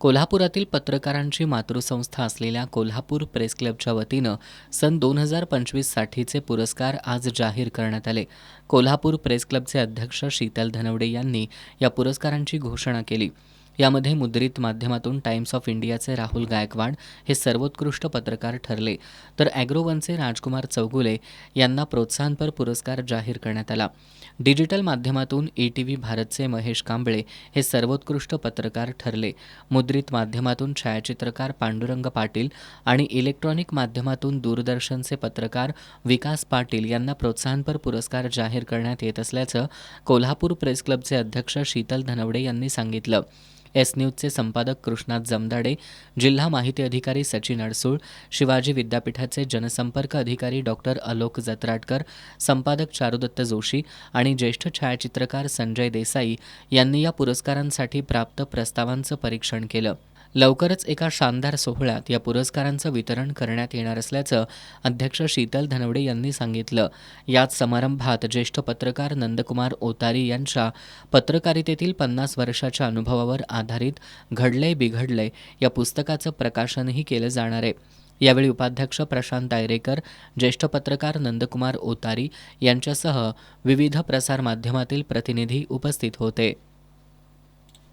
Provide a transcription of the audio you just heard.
कोल्हापुरातील पत्रकारांची मातृसंस्था असलेल्या कोल्हापूर प्रेस क्लबच्या वतीनं सन 2025 साठीचे पुरस्कार आज जाहीर करण्यात आले. कोल्हापूर प्रेस क्लबचे अध्यक्ष शीतल धनवडे यांनी या पुरस्कारांची घोषणा केली. यामध्ये मुद्रित माध्यमातून टाइम्स ऑफ इंडियाचे राहुल गायकवाड हे सर्वोत्कृष्ट पत्रकार ठरले, तर ॲग्रोवनचे राजकुमार चौगुले यांना प्रोत्साहनपर पुरस्कार जाहीर करण्यात आला. डिजिटल माध्यमातून ETV भारतचे महेश कांबळे हे सर्वोत्कृष्ट पत्रकार ठरले. मुद्रित माध्यमातून छायाचित्रकार पांडुरंग पाटील आणि इलेक्ट्रॉनिक माध्यमातून दूरदर्शनचे पत्रकार विकास पाटील यांना प्रोत्साहनपर पुरस्कार जाहीर करण्यात येत असल्याचं कोल्हापूर प्रेस क्लबचे अध्यक्ष शीतल धनवडे यांनी सांगितलं. न्यूजचे संपादक कृष्णात जमदाडे, जिल्हा माहिती अधिकारी सचिन अडसूळ, शिवाजी विद्यापीठाचे जनसंपर्क अधिकारी डॉक्टर अलोक जत्राटकर, संपादक चारुदत्त जोशी आणि ज्येष्ठ छायाचित्रकार संजय देसाई यांनी या पुरस्कारांसाठी प्राप्त प्रस्तावांचं परीक्षण केलं. लवकरच एका शानदार सोहळ्यात या पुरस्कारांचं वितरण करण्यात येणार असल्याचं अध्यक्ष शीतल धनवडे यांनी सांगितलं. याच समारंभात ज्येष्ठ पत्रकार नंदकुमार ओतारी यांच्या पत्रकारितेतील 50 वर्षाच्या अनुभवावर आधारित घडलंय बिघडलंय या पुस्तकाचं प्रकाशनही केलं जाणार आहे. यावेळी उपाध्यक्ष प्रशांत दायरेकर, ज्येष्ठ पत्रकार नंदकुमार ओतारी यांच्यासह विविध प्रसारमाध्यमातील प्रतिनिधी उपस्थित होते.